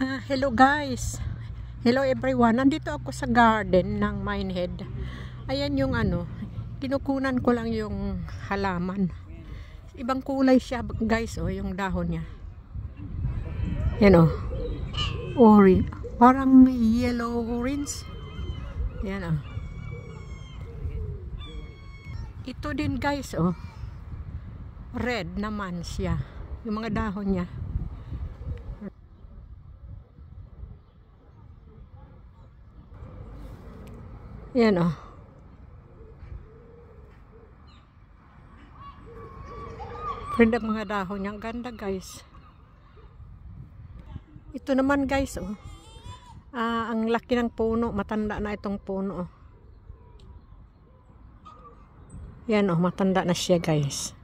Hello guys. Hello everyone. Nandito ako sa garden ng Minehead. Ayan yung kinukunan ko lang yung halaman. Ibang kulay siya guys, yung dahon niya. Yan orange. Parang yellow orange. Yan Ito din guys, red naman siya. Yung mga dahon niya. Yan Prenda mga dahon niya. Ang ganda guys. Ito naman guys, ang laki ng puno. Matanda na itong puno. Yan matanda na siya guys.